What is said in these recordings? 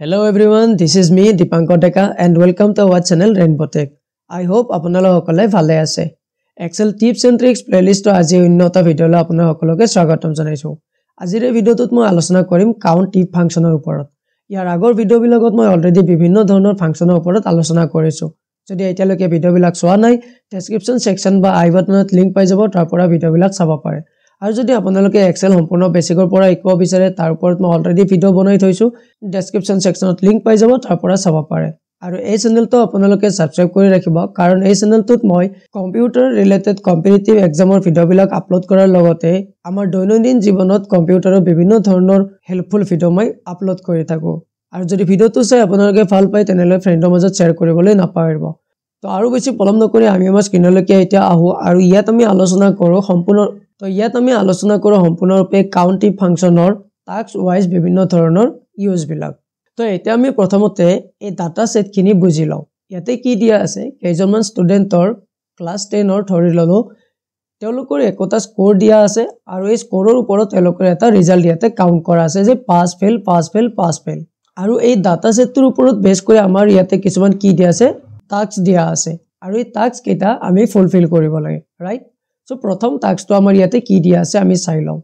Hello everyone, this is me Dipankar Deka and welcome to our channel Rainbow Tech. I hope আপোনালোক সকলে ভালে আছে। Excel tips and tricks playlist to আজি উন্নত video লৈ আপোনালোক সকলকে স্বাগতম জনাইছো। আজিৰ এই ভিডিওটোত মই আলোচনা কৰিম count if ফাংচনৰ ওপৰত। ইয়াৰ আগৰ ভিডিও বিলাকত মই অলৰেডি বিভিন্ন ধৰণৰ ফাংচনৰ ওপৰত আলোচনা কৰিছো। যদি এতিয়ালৈকে ভিডিও বিলাক চোৱা নাই, ডেসক্ৰিপচন সেকশন বা আই বাটনত লিংক পাই যাব, তাৰ পৰা ভিডিও বিলাক চাব পাৰে। আৰু যদি আপোনালোকে এক্সেল সম্পূৰ্ণ বেসিকৰ পৰা শিকিব বিচাৰে, তাৰ ওপৰত মই অলৰেডি ভিডিও বনাই থৈছো, ডেসক্ৰিপচন সেকশনত লিংক পাই যাব, তাৰ পৰা চাব পাৰে। আৰু এই চেনেলটো আপোনালোকে সাবস্ক্ৰাইব কৰি ৰাখিব, কাৰণ এই চেনেলটোত মই কম্পিউটাৰ ৰিলেটেড কম্পিটিটিভ এক্সামৰ ভিডিও বিলাক আপলোড কৰাৰ লগতে আমাৰ দৈনন্দিন জীৱনত কম্পিউটাৰৰ বিভিন্ন ধৰণৰ হেল্পফুল ভিডিও মই আপলোড কৰি থাকো। আৰু যদি ভিডিওটো চাই আপোনালোকে ভাল পায় তেনেহলে ফ্ৰেণ্ডৰ মাজত শ্বেয়াৰ কৰিবলৈ নাপাহৰিব। তো আৰু বেছি পলম নকৰি আমি আমাৰ স্ক্ৰিনলৈকে এতিয়া আহো আৰু ইয়াত আমি আলোচনা কৰো সম্পূৰ্ণৰূপে count if ফাংচনৰ টাস্ক ওয়াইজ বিভিন্ন ধৰণৰ ইউজ বিলাক। তো এতিয়া আমি প্ৰথমতে এই ডাটা সেট খিনি বুজি লওঁ। ইয়াতে কি দিয়া আছে, কেইজনমান ষ্টুডেন্টৰ ক্লাস 10 ৰ ধৰি ললো, তেওঁলোকৰ একোটা স্কোৰ দিয়া আছে আৰু এই স্কোৰৰ ওপৰত তেওঁলোকৰ এটা ৰিজাল্ট ইয়াতে কাউন্ট কৰা আছে যে পাস ফেল। আৰু এই ডাটা সেটটোৰ ওপৰত বেস কৰি আমাৰ ইয়াতে কিছুমান কি দিয়া আছে, টাস্ক দিয়া আছে আৰু এই টাস্ক কেইটা আমি ফুলফিল কৰিব লাগে, ৰাইট? So প্ৰথম টাস্কটো আমাৰ ইয়াতে কি দিয়া আছে আমি চাই লওঁ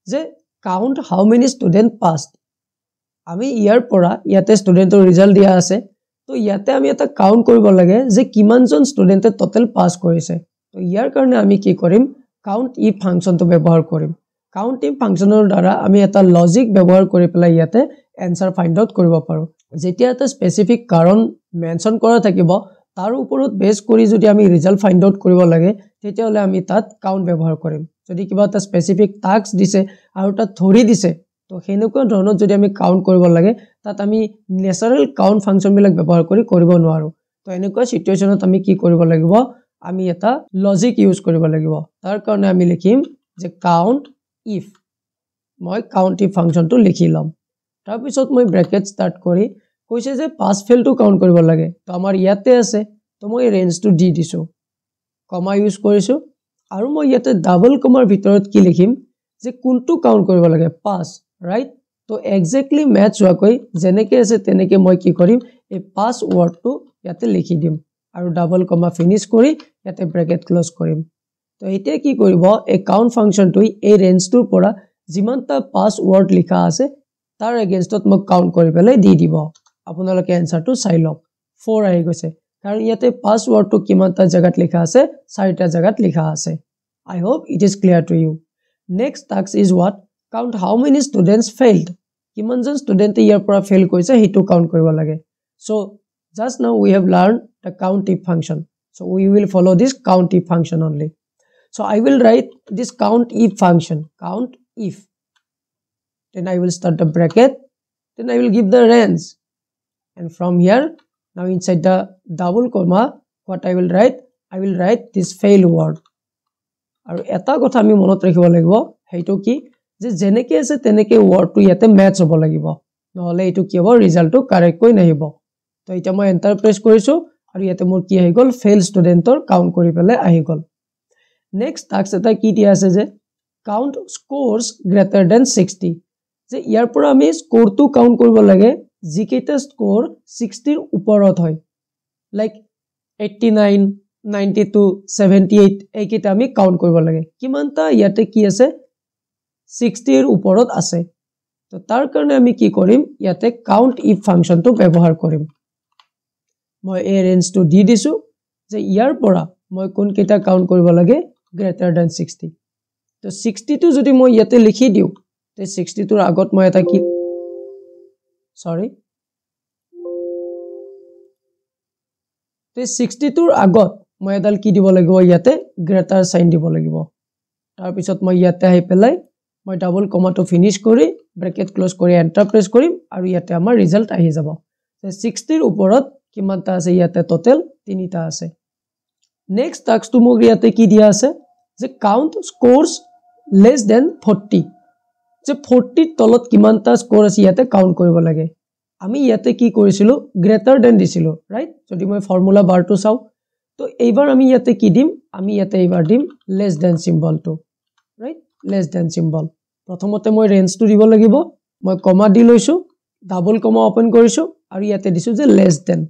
যে count how many student passed। আমি ইয়াৰ পৰা ইয়াতে ষ্টুডেন্টৰ ৰিজাল্ট দিয়া আছে, তো ইয়াতে আমি এটা কাউন্ট কৰিব লাগে যে কিমানজন ষ্টুডেন্টে টোটাল পাস কৰিছে। তো ইয়াৰ কাৰণে আমি কি কৰিম, count if ফাংচনটো ব্যৱহাৰ কৰিম। count if ফাংচনৰ দ্বাৰা আমি এটা লজিক ব্যৱহাৰ কৰি পেলাই ইয়াতে এনসাৰ ফাইন্ড আউট কৰিব পাৰো। যেতিয়া এটা স্পেসিফিক কাৰণ মেনশন কৰা থাকিব, তাৰ ওপৰত বেস কৰি যদি আমি ৰিজাল্ট ফাইন্ড আউট কৰিব লাগে, তেতিয়াহলে আমি তাত কাউন্ট ব্যৱহাৰ কৰিম। যদি কিবা এটা স্পেসিফিক টাস্ক দিছে আৰু তাত ধৰি দিছে, তো হেনেকুৱা ধৰণৰ যদি আমি কাউন্ট কৰিব লাগে, তাত আমি ন্যাচাৰাল কাউন্ট ফাংচন বিলাক ব্যৱহাৰ কৰিব নোৱাৰো। তো এনেকুৱা সিচুৱেচনত আমি কি কৰিব লাগিব, আমি এটা লজিক ইউজ কৰিব লাগিব। তাৰ কাৰণে আমি লিখিম যে count if। মই count if ফাংচনটো লিখি লম। তাৰ পিছত মই ব্ৰেকেট স্টাৰ্ট কৰি কৈছে যে পাস ফেল টো কাউন্ট কৰিব লাগে। তো আমাৰ ইয়াতে আছে, তো মই ৰেঞ্জটো দি দিছো, কমা ইউজ কৰিছো আৰু মই ইয়াতে ডাবল কমাৰ ভিতৰত কি লিখিম যে কোনটো কাউন্ট কৰিব লাগে, পাস, ৰাইট? তো এক্স্যাক্টলি মেচ হোৱাকৈ যেনেকৈ আছে তেনেকৈ মই কি কৰিম, এই পাস ওয়াৰ্ডটো ইয়াতে লিখি দিম আৰু ডাবল কমা ফিনিশ কৰি ইয়াতে ব্ৰেকেট ক্লোজ কৰিম। তো এতিয়া কি কৰিব, এই কাউন্ট ফাংচনটো এই ৰেঞ্জটোৰ পৰা যিমানটা পাস ওয়াৰ্ড লিখা আছে তাৰ এগেইনষ্টত মোক কাউন্ট কৰি পেলাই দি দিব। আপোনালোকে এনসাৰটো চাই লওক, 4 আহি গৈছে, কাৰণ ইয়াতে পাস ওয়ার্ডটো কিমানটা জায়গাত লিখা আছে, 4টা জায়গাত লিখা আছে। I hope it is clear to you. Next task is what? Count how many students failed. কিমানজন ষ্টুডেন্টে ইয়াৰ পৰা ফেল কৰিছে হেতু কাউন্ট কৰিব লাগে। So just now we have learned the count if function. So we will follow this count if function only. So I will write this count if function, count if. Then I will start the bracket, then I will give the range, and from here now inside the double comma what I will write this fail word. আৰু এটা কথা আমি মনত ৰাখিব লাগিব, হেইটো কি যে যেনেকৈ আছে তেনেকৈ ওয়ার্ডটো ইয়াতে ম্যাচ হ'ব লাগিব, নহলে এটো কি হ'ব, ৰিজাল্টটো কাৰেক্ট কৈ নাহিব। তো এটা মই এন্টাৰ প্ৰেছ কৰিছো আৰু ইয়াতে মোৰ কি আহি গল, ফেল ষ্টুডেন্টৰ কাউন্ট কৰি পেলাই আহি গল। নেক্সট টাস্ক এটা কি দিয়া আছে যে count scores greater than 60। যে ইয়াৰ পৰা আমি স্কোৰটো কাউন্ট কৰিব লাগে যিকেইটা স্কোৰ 60 ৰ ওপৰত হয়, লাইক 89, 92, 78 এইকেইটা আমি কাউন্ট কৰিব লাগে। কিমানটা ইয়াতে কি আছে, 60 ৰ ওপৰত আছে। তো তাৰ কাৰণে আমি কি কৰিম, ইয়াতে count if ফাংচনটো ব্যৱহাৰ কৰিম। মই এই ৰেঞ্জটো দি দিছো যে ইয়াৰ পৰা মই কোন কেইটা কাউন্ট কৰিব লাগে, greater than 60। তো 60 টো যদি মই ইয়াতে লিখি দিও, তে 60 টোৰ আগত মই এটা কি তে 60 টোৰ আগত মই এডাল কি দিব লাগিব, ইয়াতে গ্ৰেটাৰ সাইন দিব লাগিব। তাৰ পিছত মই ইয়াতে আহি পেলাই মই ডাবল কমাটো ফিনিশ কৰি ব্ৰেকেট ক্লোজ কৰি এন্টাৰ প্ৰেছ কৰিম আৰু ইয়াতে আমাৰ ৰিজাল্ট আহি যাব। তে 60 ৰ ওপৰত কিমানটা আছে, ইয়াতে টোটাল 3টা আছে। নেক্সট টাস্কটো মোক ইয়াতে কি দিয়া আছে যে count scores less than 40। যে 40 ৰ তলত কিমানটা স্কোৰ আছে ইয়াতে কাউন্ট কৰিব লাগে। আমি ইয়াতে কি কৰিছিলো, গ্ৰেটাৰ দেন দিছিলো, ৰাইট? যদি মই ফৰ্মুলা বাৰটো চাও, তো এইবাৰ আমি ইয়াতে কি দিম, আমি ইয়াতে এইবাৰ দিম লেস দেন সিম্বলটো, ৰাইট? Less than symbol. প্ৰথমতে মই ৰেঞ্জটো দিব লাগিব, মই কমা দি লৈছো, ডাবল কমা ওপেন কৰিছো আৰু ইয়াতে দিছো যে less than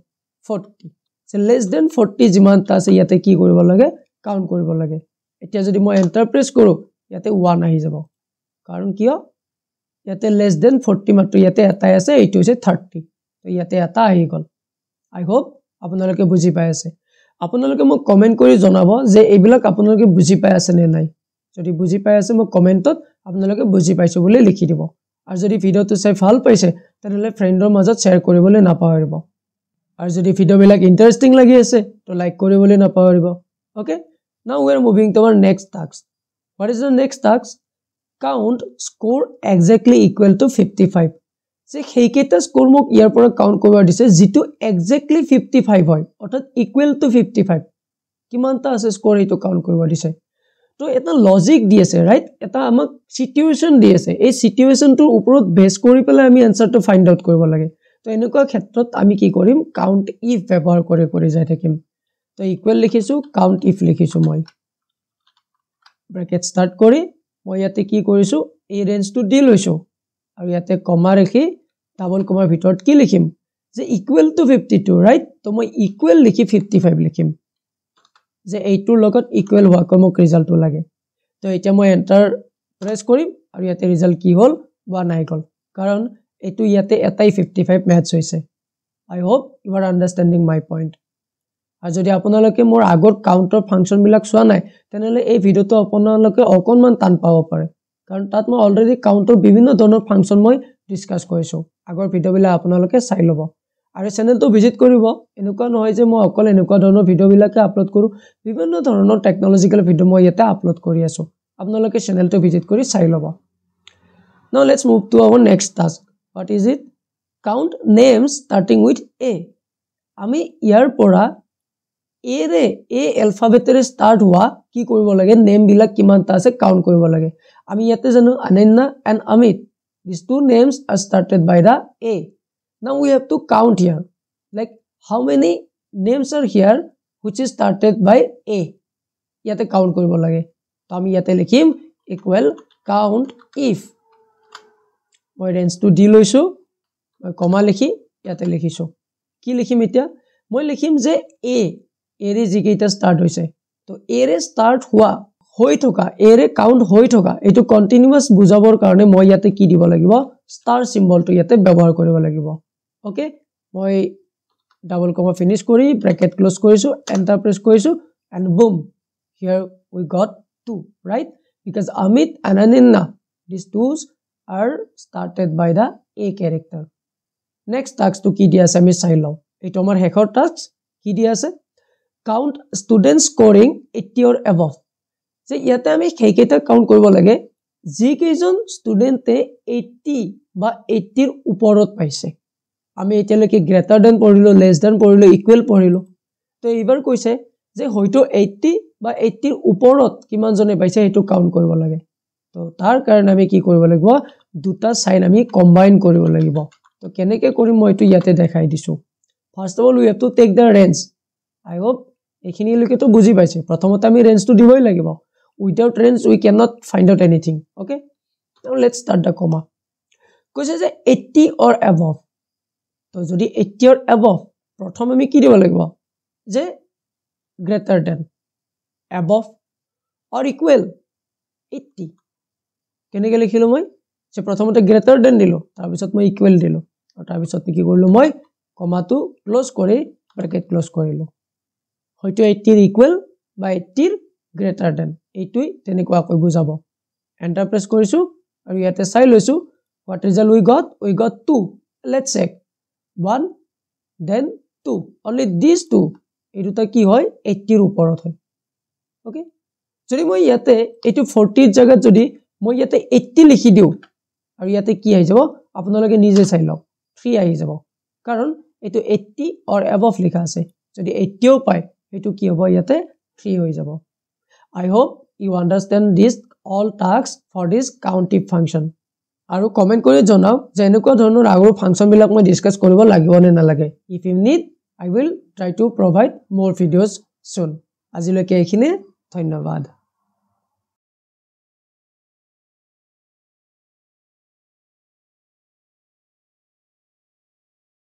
40 যে less than 40 যিমানটা আছে ইয়াতে কি কৰিব লাগে কাউন্ট কৰিব লাগে এতিয়া যদি মই এন্টাৰ প্ৰেছ কৰো ইয়াতে 1 আহি যাব কাৰণ কিয় ইয়াতে less than 40 মাত্ৰ ইয়াতে এটাই আছে এইটো হৈছে 30 তো ইয়াতে এটা আহি গল আই হোপ আপোনালোকে বুজি পাই আছে আপোনালোকে মোক কমেন্ট কৰি জনাব যে এইবিলাক আপোনালোকে বুজি পাই আছে নে নাই যদি বুজি পাই আছে মোক কমেন্টত আপোনালোকে বুজি পাইছো বুলি লিখি দিব আৰু যদি ভিডিওটো চাই ভাল পাইছে তেনলে ফ্ৰেণ্ডৰ মাজত শেয়াৰ কৰিবলৈ নাপাহৰিব আৰু যদি ভিডিওবিলাক ইন্টাৰেষ্টিং লাগি আছে তো লাইক কৰিবলৈ নাপাহৰিব okay now we are moving to our next task what is the next task count score exactly equal to 55 যে হেইকেটা স্কোৰ মোক ইয়াৰ পৰা কাউন্ট কৰিব দিছে যেটো exactly 55 হয় অৰ্থাৎ equal to 55 কিমানটা আছে স্কোৰ এইটো কাউন্ট কৰিব দিছে তো এটা লজিক দি আছে ৰাইট এটা আমাক সিচুৱেচন দি আছে এই সিচুৱেচনটোৰ ওপৰত বেস কৰি পেলাই আমি আনসাৰটো ফাইন্ড আউট কৰিব লাগে তো এনেকুৱা ক্ষেত্ৰত আমি কি কৰিম কাউন্ট ইফ ব্যৱহাৰ কৰি যাই থাকিম তো ইকুৱেল লিখিছো কাউন্ট ইফ লিখিছো মই ব্ৰেকেট স্টাৰ্ট কৰি মই ইয়াতে কি কৰিছো এই ৰেঞ্জটো দি লৈছো আৰু ইয়াতে কমা ৰাখি ডাবল কমাৰ ভিতৰত কি লিখিম যে ইকুৱেল টু 52 ৰাইট তো মই ইকুৱেল লিখি 55 লিখিম যে এইটোৰ লগত ইকুৱেল হোৱা কমক ৰিজাল্টটো লাগে তো এতিয়া মই এন্টাৰ প্ৰেছ কৰিম আৰু ইয়াতে ৰিজাল্ট কি হ'ল 1 আহি গল কাৰণ এটো ইয়াতে এটাই 55 ম্যাচ হৈছে আই হোপ ইউ আৰ আন্ডাৰষ্টেণ্ডিং মাই পইণ্ট আৰু যদি আপোনালোকে মোৰ আগৰ কাউন্টৰ ফাংচন বিলাক চোৱা নাই তেনলে এই ভিডিওটো আপোনালোকে অকনমান টান পাব পাৰে কাৰণ তাত মই অলৰেডি কাউন্টৰ বিভিন্ন ধৰণৰ ফাংচন মই ডিসকাস কৰিছো আগৰ ভিডিও বিলাক আপোনালোকে চাই লব আৰু চেনেলটো ভিজিট কৰিব এনেকুৱা নহয় যে মই অকল এনেকুৱা ধৰণৰ ভিডিও বিলাকে আপলোড কৰো বিভিন্ন ধৰণৰ টেকনলজিক্যাল ভিডিও মই ইয়াতে আপলোড কৰি আছো আপোনালোকে চেনেলটো ভিজিট কৰি চাই লব now let's move to our next task what is it count names starting with a আমি ইয়াৰ পৰা a ৰে a alphabetৰে start হোৱা কি কৰিব লাগে নেম বিলাক কিমানটা আছে কাউন্ট কৰিব লাগে আমি ইয়াতে জানো Ananya and amit these two names are started by the a now we have to count here like how many names are here which is started by a ইয়াতে কাউন্ট কৰিব লাগে তো আমি ইয়াতে লিখিম equal count if মই ৰেঞ্জটো দি লৈছো মই কমা লিখি ইয়াতে লিখিছো কি লিখিম এতিয়া মই লিখিম যে a এৰে যিকেইটা স্টাৰ্ট হৈছে তো এৰে স্টাৰ্ট হোৱা হৈ থকা এৰে কাউন্ট হৈ থকা এটো কন্টিনিউয়াস বুজাবৰ কাৰণে মই ইয়াতে কি দিব লাগিব ষ্টাৰ সিম্বলটো ইয়াতে ব্যৱহাৰ কৰিব লাগিব ওকে মই ডাবল কমা ফিনিশ কৰি ব্ৰেকেট ক্লোজ কৰিছো এন্টাৰ প্ৰেছ কৰিছো and boom here we got 2 right because amit and ananya these twos are started by the a character next task to ki dia ase ami sai law eto amar hekhor task ki dia ase count students scoring 80 or above যে ইয়াতে আমি হেইকেটা count কৰিব লাগে যি কেইজন ষ্টুডেন্টে 80 বা 80 ৰ ওপৰত পাইছে আমি এতিয়ালৈকে গ্ৰেটাৰ দেন পঢ়িলো লেস দেন পঢ়িলো ইকুৱেল পঢ়িলো তো এইবাৰ কৈছে যে হয়তো 80 বা 80 ৰ ওপৰত কিমান জনে পাইছে হেতু কাউন্ট কৰিব লাগে তো তাৰ কাৰণে আমি কি কৰিব লাগিব দুটা সাইন আমি কম্বাইন কৰিব লাগিব তো কেনেকৈ কৰিম মই এটো ইয়াতে দেখাই দিছো first of all we have to take da range I hope এখিনি লৈকে তো বুজি পাইছে প্ৰথমতে আমি ৰেঞ্জটো দিবই লাগিব without range we cannot find out anything okay now let's start the comma কৈছে যে 80 or above তো যদি 80 or above প্ৰথম আমি কি দিব লাগিব যে greater than above or equal 80 কেনেকৈ লিখিলো মই যে প্ৰথমতে greater than দিলো তাৰ পিছত মই equal দিলো আৰু তাৰ পিছত কি কৰিলো মই কমাটো ক্লোজ কৰি ব্ৰেকেট ক্লোজ কৰিলো হয়তো 80 ৰ ইকুৱেল বা 80 ৰ greater than এইটোই তেনেকুৱা কৈ বুজাব এন্টাৰ প্ৰেছ কৰিছো আৰু ইয়াতে চাই লৈছো what result we got 2 let's check 1 then 2 only these two এই দুটা কি হয় 80 ৰ ওপৰত হয় ওকে যদি মই ইয়াতে এটো 40 ৰ জায়গাত যদি মই ইয়াতে 80 লিখি দিও আৰু ইয়াতে কি আহি যাব আপোনালোকে নিজে চাই লওক 3 আহি যাব কাৰণ এটো 80 or above লিখা আছে যদি 80 ও পায় এটো কি হ'ব ইয়াতে 3 হৈ যাব I hope you understand this all tasks for this count if function. আৰু কমেন্ট কৰি জনাও যে এনেকুৱা ধৰণৰ আগৰ ফাংচন বিলাক মই ডিসকাস কৰিব লাগিব নে নালাগে if you need I will try to provide more videos soon আজিলৈকে এইখিনি ধন্যবাদ